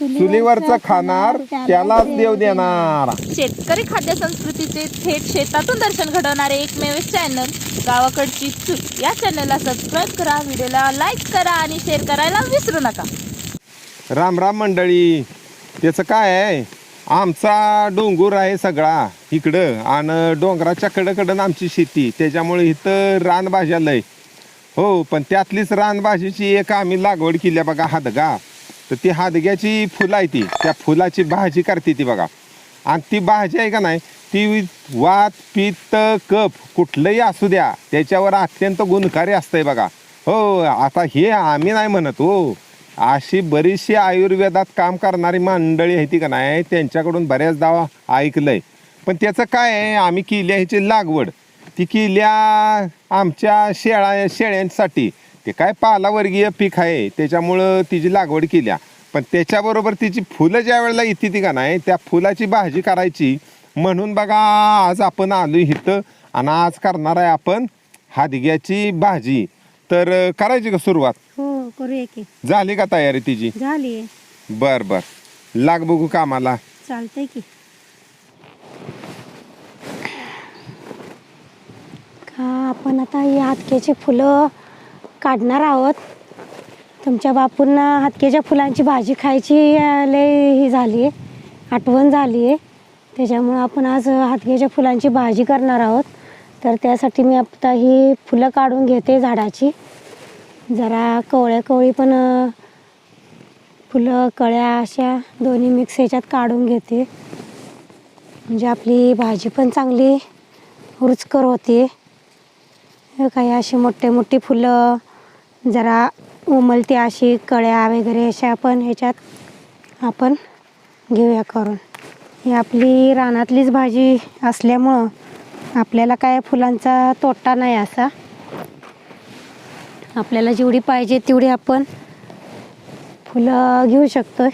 चुलीवरचं खाणार त्यालाच देव देणार. शेतकरी खाद्य संस्कृतीचे थेट शेतातून दर्शन घडवणारे एकमेव चॅनल गावाकडची चूल या चॅनलला सबस्क्राईब करा, व्हिडिओला लाईक करा आणि शेअर करायला विसरू नका. राम राम मंडळी. त्याचं काय आहे, आमचा डोंगर आहे सगळा इकडं आणि डोंगराच्या कडकडन आमची शेती, त्याच्यामुळे इथं रानभाज्या लय हो. पण त्यातलीच रानभाजीची एक आम्ही लागवड केली आहे बघा, हादगा. तर ती हादग्याची फुलं आहे, ती त्या फुलाची भाजी करते ती बघा. आणि ती भाजी आहे का नाही, ती वात पित्त कफ कुठलंही असू द्या त्याच्यावर अत्यंत गुणकारी असतंय बघा हो. आता हे आम्ही नाही म्हणत हो, अशी बरीचशी आयुर्वेदात काम करणारी मंडळी आहे ती का नाही, त्यांच्याकडून बऱ्याचदा ऐकलंय. पण त्याचं काय आहे, आम्ही केल्या ह्याची लागवड ती केल्या आमच्या शेळ्यांसाठी. ते काय पालावर्गीय पीक आहे त्याच्यामुळं तिची लागवड केल्या. पण त्याच्याबरोबर तिची फुलं ज्या वेळेला येते ती का नाही, त्या फुलाची भाजी करायची म्हणून बघा आज आपण आलो इथं. आणि आज करणार आहे आपण हादग्याची भाजी. तर करायची का सुरुवात? हो करूया की. झाली का तयारी तिची? झाली. बर बर, लाग बघू कामाला. चालतंय की. आपण आता ही हातक्याची फुलं काढणार आहोत. तुमच्या बापूंना हातक्याच्या फुलांची भाजी खायची लय ही झाली आहे, आठवण झाली आहे. त्याच्यामुळं आपण आज हातक्याच्या फुलांची भाजी करणार आहोत. तर त्यासाठी मी आता ही फुलं काढून घेते झाडाची. जरा कवळी पण फुलं कळ्या अशा दोन्ही मिक्स ह्याच्यात काढून घेते, म्हणजे आपली भाजी पण चांगली रुचकर होते. काही अशी मोठी फुलं जरा उमलते अशी कळ्या वगैरे अशा आपण ह्याच्यात आपण घेऊया करून. ही आपली रानातलीच भाजी असल्यामुळं आपल्याला काय फुलांचा तोटा नाही असा. आपल्याला जेवढी पाहिजे तेवढी आपण फुलं घेऊ शकतो.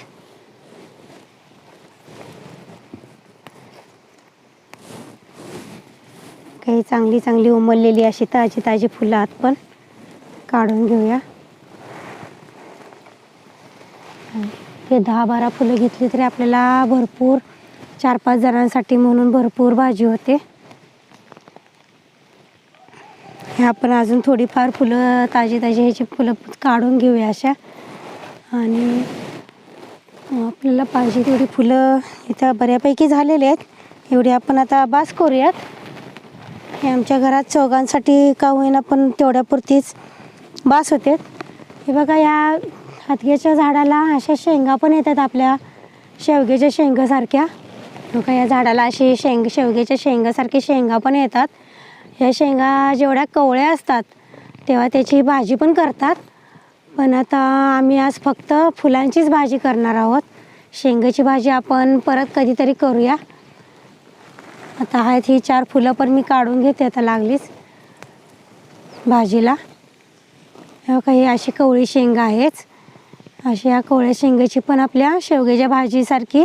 काही चांगली उमललेली अशी ताजी फुलं आपण काढून घेऊया. हे 10-12 फुलं घेतली तरी आपल्याला भरपूर 4-5 जणांसाठी म्हणून भरपूर भाजी होते. हे आपण अजून थोडीफार फुलं ताजी ह्याची फुलं काढून घेऊया अशा. आणि आपल्याला पाहिजे तेवढी फुलं इथं बऱ्यापैकी झालेली आहेत. एवढी आपण आता बास करूयात. हे आमच्या घरात चौघांसाठी का होईना पण तेवढ्यापुरतीच बास होते. हे बघा, या हातग्याच्या झाडाला अशा शेंगा पण येतात आपल्या शेवग्याच्या शेंगासारख्या. बघा, या झाडाला अशी शेवग्याच्या शेंगासारखी शेंगा पण येतात. या शेंगा जेवढ्या कवळ्या असतात तेव्हा त्याची भाजी पण करतात. पण आता आम्ही आज फक्त फुलांचीच भाजी करणार आहोत. शेंगाची भाजी आपण परत कधीतरी करूया. आता आहेत ही 4 फुलं पण मी काढून घेते आता लागलीच भाजीला. काही अशी कवळी शेंगा आहेच. अशी या कवळ्या शेंगाची पण आपल्या शेवग्याच्या भाजीसारखी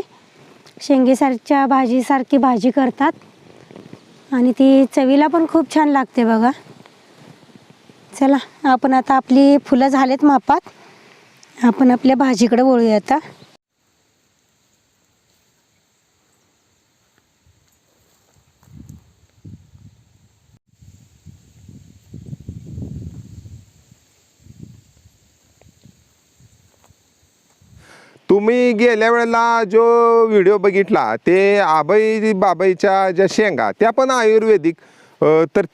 शेंगेसारख्या भाजीसारखी भाजी करतात. आणि ती चवीला पण खूप छान लागते बघा. चला, आपण आता आपली फुलं झालेत मापात, आपण आपल्या भाजीकडे वळूया आता. तुम्ही गेल्या वेळेला जो व्हिडिओ बघितला ते आबाई बाबाईच्या ज्या शेंगा त्या पण आयुर्वेदिक, तर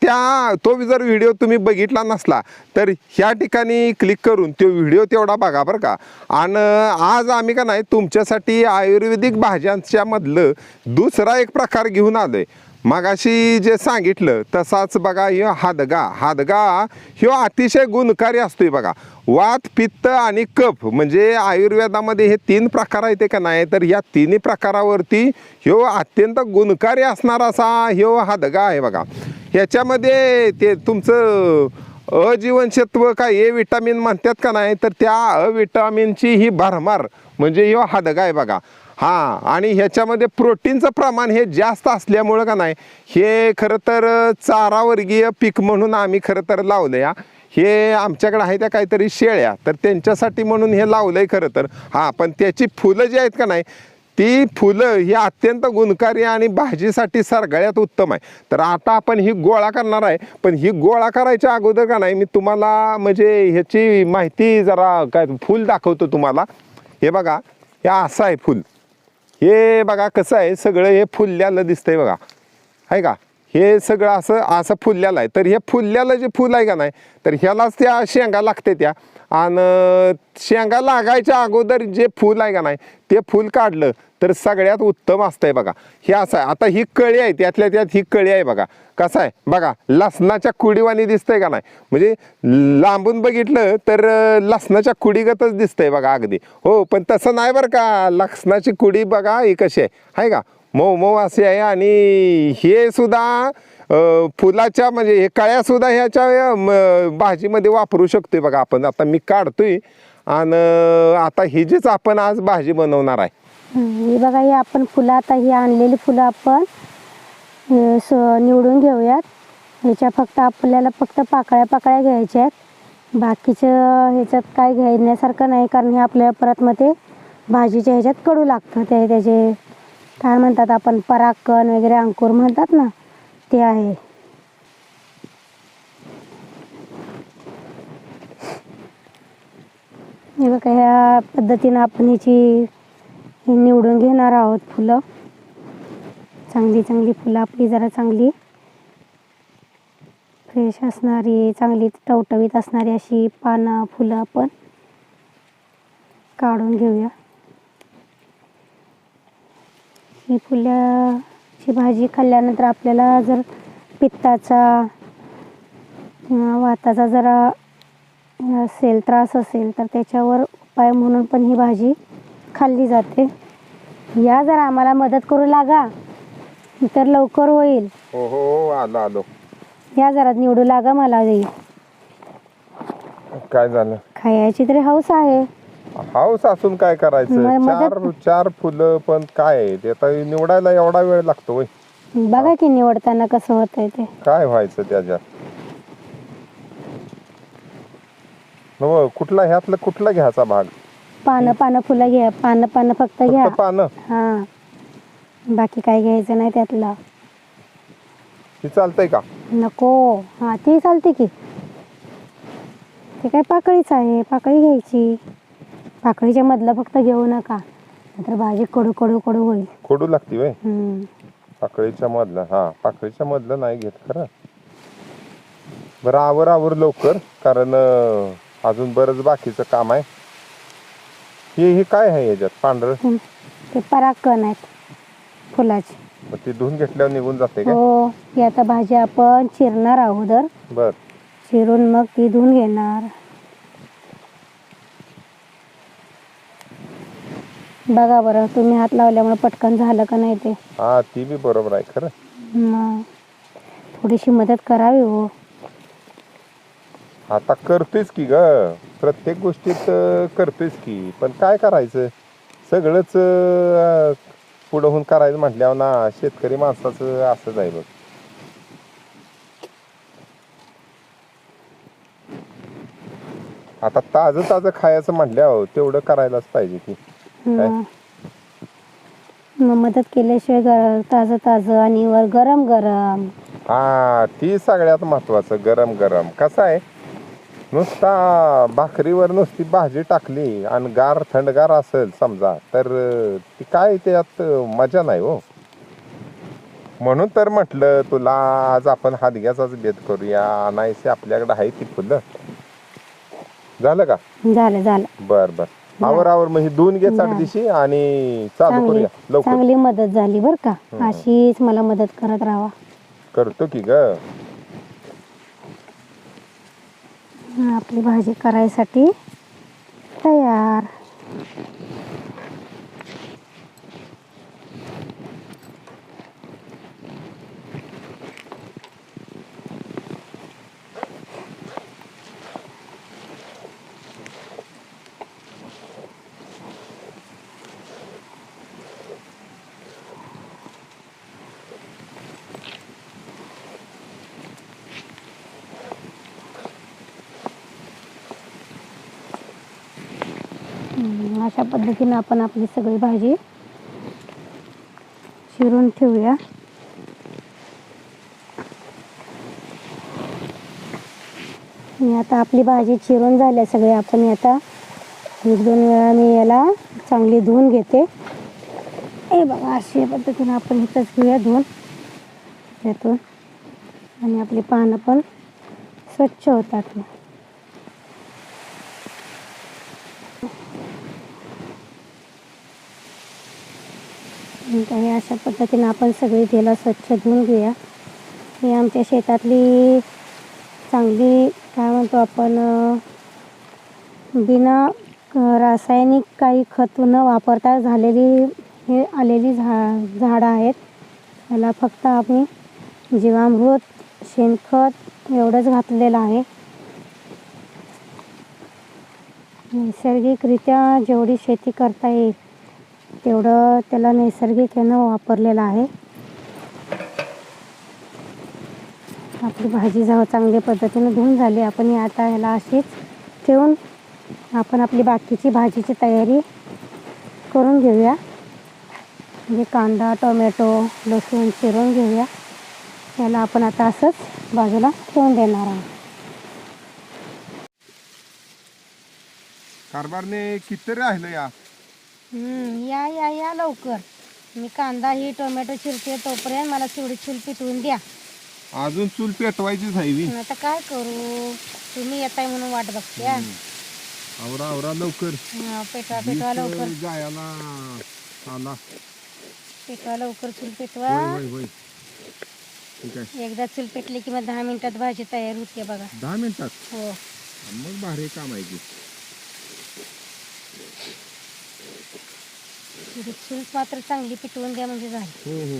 तो जर व्हिडिओ तुम्ही बघितला नसला तर ह्या ठिकाणी क्लिक करून तो व्हिडिओ तेवढा बघा बरं का. आणि आज आम्ही का नाही तुमच्यासाठी आयुर्वेदिक भाज्यांच्या मधलं दुसरा एक प्रकार घेऊन आलोय. मगाशी जे सांगितलं तसाच बघा, ह्यो हादगा ह्यो अतिशय गुणकारी असतोय बघा. वात पित्त आणि कफ म्हणजे आयुर्वेदामध्ये हे 3 प्रकार आहेत का नाही, तर या 3 प्रकारावरती ह्यो अत्यंत गुणकारी असणारा असा ह्यो हादगा आहे बघा. ह्याच्यामध्ये ते तुमचं अजीवनसत्व काय ए विटामिन म्हणतात का नाही, तर त्या विटामिनची ही भरमार म्हणजे ह्यो हादगा आहे बघा. आणि ह्याच्यामध्ये प्रोटीनचं प्रमाण हे जास्त असल्यामुळं का नाही, हे खरं तर चारावर्गीय पीक म्हणून आम्ही खरं तर लावलं या. हे आमच्याकडे आहे त्या काहीतरी शेळ्या, तर त्यांच्यासाठी म्हणून हे लावलंय खरं तर. हा, पण त्याची फुलं जी आहेत का नाही, ती फुलं ही अत्यंत गुणकारी आणि भाजीसाठी सगळ्यात उत्तम आहे. तर आता आपण ही गोळा करणार आहे, पण ही गोळा करायच्या अगोदर का नाही मी तुम्हाला म्हणजे ह्याची माहिती जरा काय फुल दाखवतो तुम्हाला. हे बघा, हे असं आहे फुल. हे बघा कसं आहे, सगळं हे फुलल्याला दिसतंय बघा, आहे का. हे सगळं असं असं फुलल्याला आहे. तर हे फुलल्याला जे फुल आहे का नाही, तर ह्यालाच त्या शेंगा लागते त्या. आणि शेंगा लागायच्या अगोदर जे फूल आहे का नाही, ते फूल काढलं तर सगळ्यात उत्तम असतंय बघा. हे असं आहे. आता ही कळी आहे, त्यातल्या त्यात ही कळी आहे बघा. कसं आहे बघा, लसणाच्या कुडीवानी दिसतंय का नाही, म्हणजे लांबून बघितलं तर लसणाच्या कुडीगतच दिसतंय बघा अगदी. हो, पण तसं नाही बरं का. लसणाची कुडी बघा ही कशी आहे का, मऊ मऊ अशी आहे. आणि हे सुद्धा फुलाच्या म्हणजे हे कळ्या सुद्धा ह्याच्या भाजीमध्ये वापरू शकतोय बघा आपण. आता मी काढतोय आणि आता ही जीच आपण आज भाजी बनवणार आहे. हे बघा, हे आपण फुलं, आता ही आणलेली फुलं आपण निवडून घेऊयात. ह्याच्या आपल्याला फक्त पाकळ्या घ्यायच्या आहेत. बाकीचं ह्याच्यात काय घेण्यासारखं नाही, कारण हे आपल्याला परत मग ते भाजीच्या ह्याच्यात कडू लागतं. त्याचे काय म्हणतात आपण, परागकण वगैरे, अंकुर म्हणतात ना, ते आहे. हे बघा, ह्या पद्धतीनं आपण ह्याची निवडून घेणार आहोत फुलं. चांगली चांगली फुलं आपली, जरा चांगली फ्रेश असणारी, चांगली टवटवीत असणारी अशी पानं फुलं आपण काढून घेऊया. ही फुलाची भाजी खाल्ल्यानंतर आपल्याला जर पित्ताचा किंवा वाताचा जरा असेल, त्रास असेल, तर त्याच्यावर उपाय म्हणून पण ही भाजी खाल्ली जाते. या जरा आम्हाला मदत करू लागा, तर लवकर होईल. हो हो, आलो आलो. या जरा निवडू लागा मला. काय झालं, खायची तरी हौस आहे. हाऊस असून काय करायचं. चार फुलं, पण काय आहे ते आता निवडायला एवढा वेळ लागतो होय. बघा की निवडताना कसं होतंय ते. काय व्हायचं त्याच्यात. हो, कुठला ह्यातलं कुठला घ्यायचा भाग. पानं फुलं घ्या, पानं फक्त घ्या. पानं, हा, बाकी काय घ्यायचं नाही त्यातलं. ती चालतंय का. नको, हा ती चालते की. ते काय पाकळीच आहे, पाकळी घ्यायची. पाकळीच्या मधलं फक्त घेऊ नका, नाहीतर भाजी कडू कडू कडू होईल. कडू लागती होय. पाकळीच्या मधलं, हा पाकळीच्या मधलं नाही घेत खरं. बरं, आवर लवकर, कारण अजून बरंच बाकीचं काम आहे. हे काय आहे याच्यात पांढरं. ते परागकण आहेत फुलाचे. मग ती धुवून घेतल्यावर निघून जाते का. हो, ही आता भाजी आपण चिरणार अगोदर. बर, चिरून मग ती धुवून घेणार. बघा बरं, तुम्ही हात लावल्यामुळे पटकन झालं का नाही ते. हा, ती बी बरोबर आहे खरं. मग थोडीशी मदत करावी हो. आता करतोयच की ग, प्रत्येक गोष्टीत करतोयच की, पण काय करायचं, सगळंच पुढं होऊन करायचं म्हटल्यावर ना, शेतकरी माणसाचं असंच आहे बघ. आता ताजं खायचं म्हटल्यावर तेवढं करायलाच पाहिजे की. मग मदत केल्याशिवाय ताजं आणि वर गरम गरम. हा, ती सगळ्यात महत्वाचं, गरम गरम. कसं आहे, नुसता भाकरीवर नुसती भाजी टाकली आणि थंडगार असेल समजा, तर ती काय त्यात मजा नाही हो. म्हणून तर म्हटलं तुला, आज आपण हादग्याचाच बेत करूया. नाहीसे आपल्याकडे आहे ती फुलं. झालं का. झालं. बर, आवर मग ही धुवून घे दिशी आणि चालू करूया लवकर. चांगली मदत झाली बर का. अशीच मला मदत करत राहा. करतो की ग. आपली भाजी करायसाठी तयार. अशा पद्धतीने आपण आपली सगळी भाजी चिरून ठेवूया. आणि आता आपली भाजी चिरून झाल्या सगळी. आपण आता 1-2 वेळा मी याला चांगली धुवून घेते. हे बघा अशा पद्धतीने आपण इथंच घेऊया धुवून यातून. आणि आपली पानं पण स्वच्छ होतात. हे अशा पद्धतीने आपण सगळी तेला स्वच्छ धुवून घेऊया. ही आमच्या शेतातली चांगली काय म्हणतो आपण बिना रासायनिक काही खत न वापरता झालेली हे आलेली झाडं आहेत. याला फक्त आम्ही जीवामृत, शेणखत एवढंच घातलेलं आहे. नैसर्गिकरित्या जेवढी शेती करता येईल तेवढं त्याला नैसर्गिक यानं वापरलेलं आहे. आपली भाजी चांगल्या पद्धतीने धुवून झाली. आपण आता ह्याला अशीच ठेवून आपण आपली बाकीची भाजीची तयारी करून घेऊया. म्हणजे कांदा, टोमॅटो, लसूण चिरून घेऊया. याला आपण आता असंच बाजूला ठेवून देणार आहोत. कारभारने किती राहिलं या? या या या लवकर. मी कांदा ही टोमॅटो चिरते तोपर्यंत मला तेवढी चूल पेटवून द्या. अजून चूल पेटवायचीच आहे मी. आता काय करू, तुम्ही येताय म्हणून वाट बघते. आवरा आवरा लवकर. पेटवा लवकर. जायला आला. पेटवा लवकर, चूल पेटवा. होय होय. ठीक आहे. एकदा चूल पेटली की मग 10 मिनिटात भाजी तयार होते बघा. 10 मिनिटात? हो. मग भारी काम आहे की. चूल मात्र चांगली पेटवून द्या म्हणजे झाली. हो हो.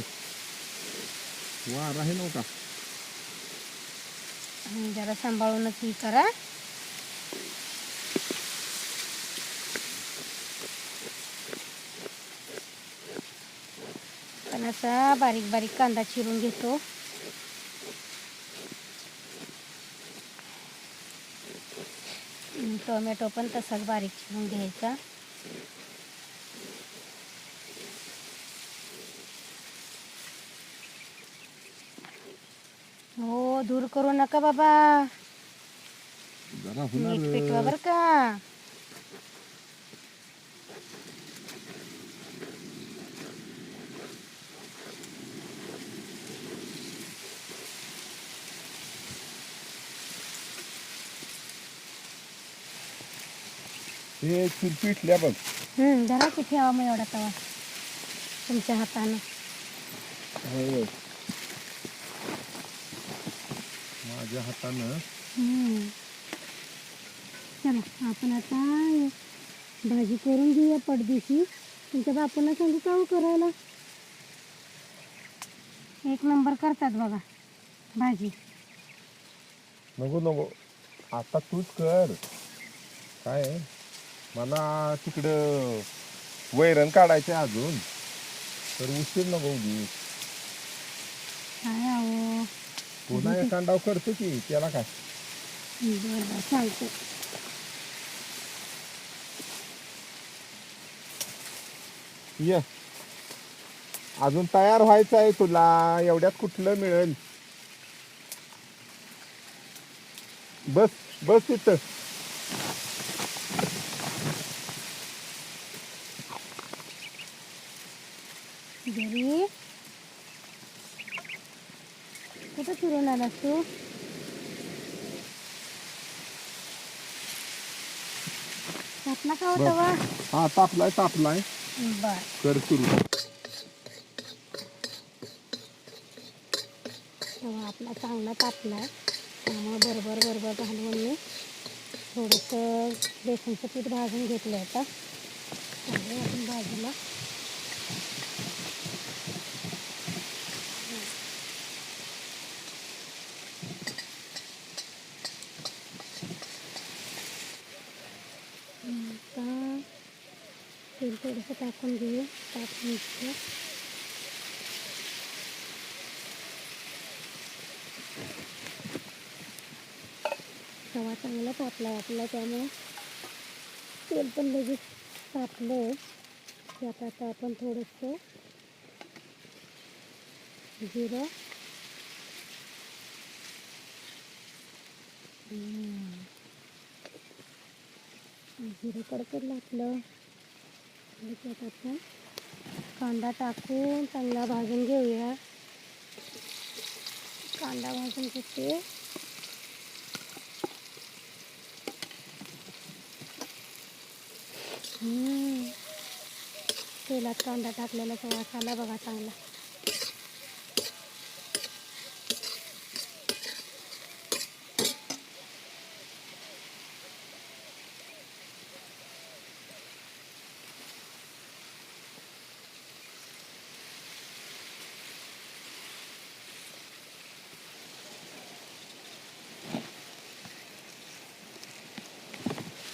वार आहे नव्हता. जरा सांभाळूनच ही करा. पण असा बारीक बारीक कांदा चिरून घेतो. टोमॅटो पण तसाच बारीक चिरून घ्यायचा. हो, दूर करू नका बाबा. जरा नीट पेटवा बर का. हे चूल पिटल्या बघ. जरा की ठेवा मग एवढा तवा तुमच्या हातानं. होय. माझ्या हातानं. चला आपण आता भाजी करून घेऊया पडदेशी. तुमच्या बापूला सांगू का हो करायला? 1 नंबर करतात बघा भाजी. नको नको, आता तूच कर. काय मला तिकडं वैरण काढायचं अजून, तर उशीर नको उगी. काय अहो, पुन्हा एखादा करतो की त्याला काय. बरं चालतं. ये अजून तयार व्हायचं आहे तुला. एवढ्यात कुठलं मिळेल. बस बस तिथं. घरी कुठं फिरून आलास तू? तापला का होता वा? हा तापलाय तापलाय. बर कर सुरू. तेव्हा आपला चांगला तापलाय. त्यामुळे बरोबर घालून मी थोडंसं बेसनचं पीठ भाजून घेतलं आता. आपण बाजूला तेल थोडंसं टाकून घेऊ. टाकून घेऊ. तवा चांगला तापला आपला, त्यामुळे तेल पण लगेच तापलं त्यात आता आपण थोडंसं जिरं जिरं कडकडलं आपलं आणि त्यात आपण कांदा टाकून चांगला भाजून घेऊया. कांदा भाजून घेते. तेलात कांदा टाकलेला वास आला बघा चांगला.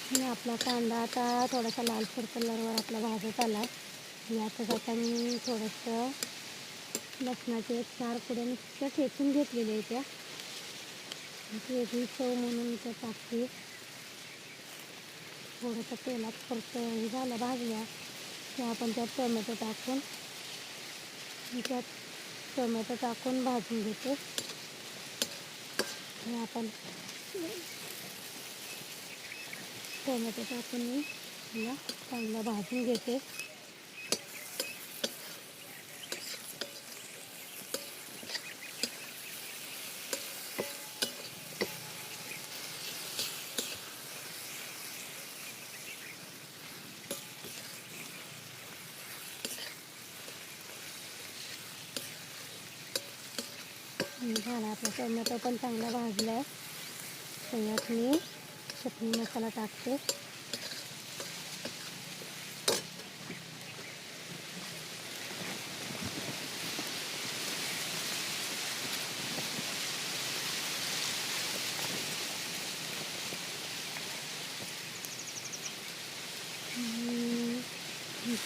आणि आपला कांदा आता थोडासा लालसर कलरवर आपला भाजत आला. यातच आता मी थोडंसं लसणाचे 4 कुड्या नुसतं ठेचून घेतलेल्या आहे त्या. वेगळी चव म्हणून त्या टाकते. थोडंसं तेलात परत झालं भाजल्या की आपण त्यात टोमॅटो टाकून भाजून घेते. आणि आपण टोमॅटो टाकून मी मला चांगलं भाजून घेते. झाला आपला टोमॅटो पण चांगला भाजला आहे. त्याच्यात मी चटणी मसाला टाकते.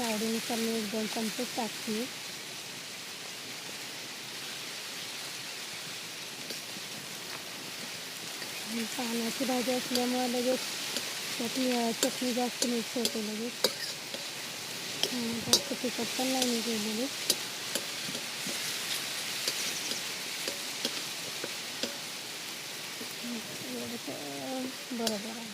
आवडीनुसार मी 1-2 चमचे टाकते. पाण्याची भाजी असल्यामुळे लगेच चटणी जास्त मिक्स होते लगेच. जास्त तिखट पण नाही मी केलेली. बरोबर आहे.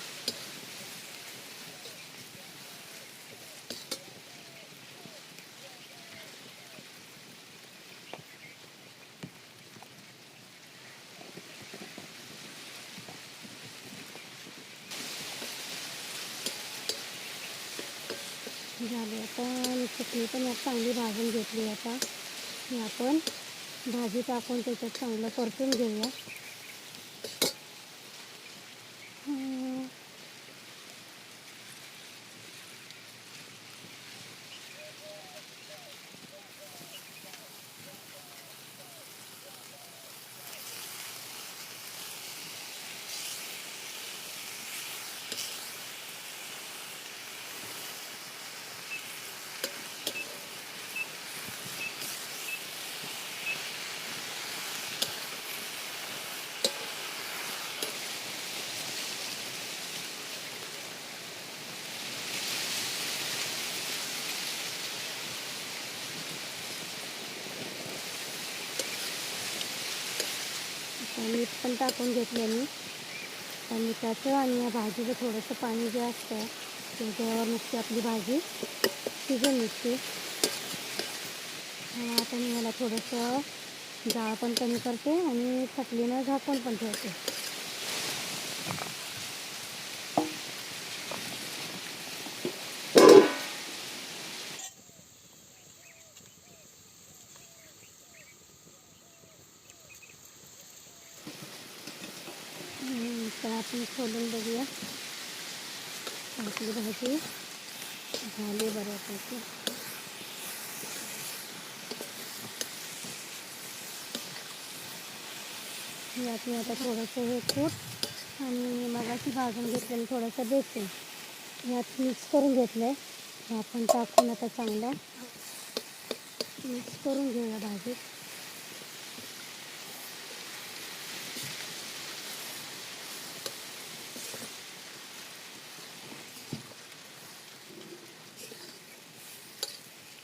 झाले आता चटणी पण यात चांगली भाजून घेतली. आता आपण भाजी टाकून त्याच्यात चांगलं परतून घेऊया. मीठ पण टाकून घेतलं मी. मिठाचं आणि या भाजीचं थोडंसं पाणी जे असतं त्याच्यावर नुसती आपली भाजी शिजून निघते. आता मी मला थोडंसं जाळ पण कमी करते आणि चटणीनं झाकून पण ठेवते. तर आपण खोलून बघूया. आपली भाजी झाली बऱ्यापैकी. यात मी आता थोडंसं हे कूट आणि मगाशी भाजून घेतलेलं थोडंसं बेसन यात मिक्स करून घेतलं आहे. आपण टाकून आता चांगलं मिक्स करून घेऊया भाजीत.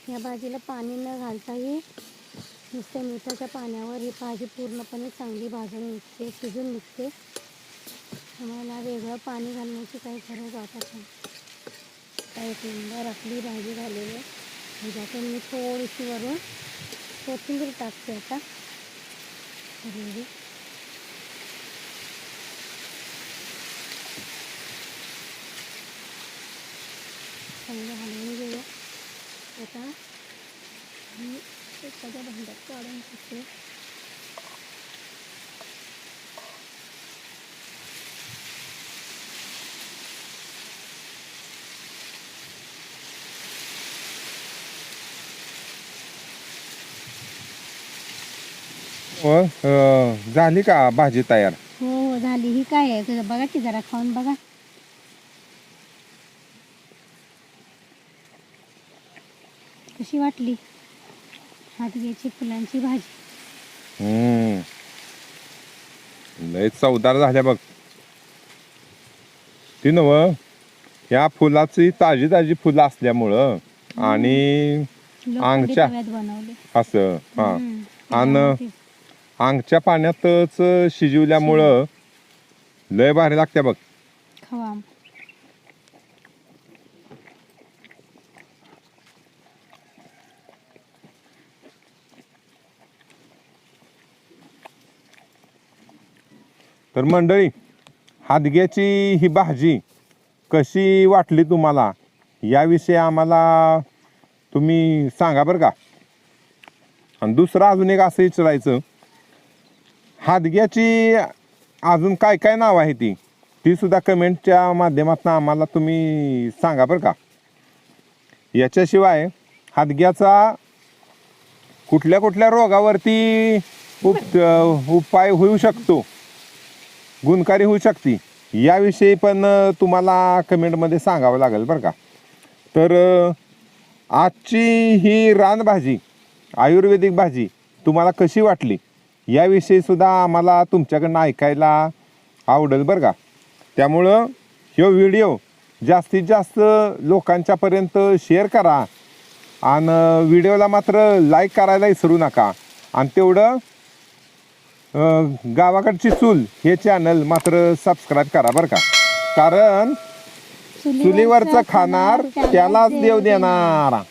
या भाजीला पाणी न घालताही नुसत्या मिठाच्या पाण्यावर ही भाजी पूर्णपणे चांगली भाजून निघते, शिजून निघते. आम्हाला वेगळं पाणी घालण्याची काही गरज वाटत नाही. आता एक नंबर आपली भाजी झालेली आहे. ह्याच्यातून मी थोडीशी वरून कोथिंबीर टाकते आता. चांगलं हलवून घेऊया. आता मी एखाद्या भांड्यात काढून घेते. झाली का भाजी तयार? हो झाली. ही काय आहे बघा की, जरा खाऊन बघा. कशी वाटली हादग्याची फुलांची भाजी? लय चवदार झाल्या बघ. ती नव ह्या फुलाची ताजी ताजी फुलं असल्यामुळं आणि अंगच्या बनवले असं आणि अंगच्या पाण्यातच शिजवल्यामुळं लय भारी लागते बघ. खवा तर मंडळी, हादग्याची ही भाजी कशी वाटली तुम्हाला याविषयी आम्हाला तुम्ही सांगा बरं का. आणि दुसरं अजून एक असं विचारायचं, हादग्याची अजून काय काय नाव आहे ती सुद्धा कमेंटच्या माध्यमातून आम्हाला तुम्ही सांगा बरं का. याच्याशिवाय हादग्याचा कुठल्या कुठल्या रोगावरती उपाय होऊ शकतो, गुणकारी होऊ शकते, याविषयी पण तुम्हाला कमेंटमध्ये सांगावं लागेल बरं का. तर आजची ही रानभाजी, आयुर्वेदिक भाजी तुम्हाला कशी वाटली याविषयी सुद्धा आम्हाला तुमच्याकडनं ऐकायला आवडेल बरं का. त्यामुळं हा व्हिडिओ जास्तीत जास्त लोकांच्यापर्यंत शेअर करा आणि व्हिडिओला मात्र लाईक करायला विसरू नका. आणि तेवढं गावाकडची चूल हे चॅनल मात्र सबस्क्राईब करा बरं का. कारण चुलीवरचं खाणार त्यालाच देव देणार.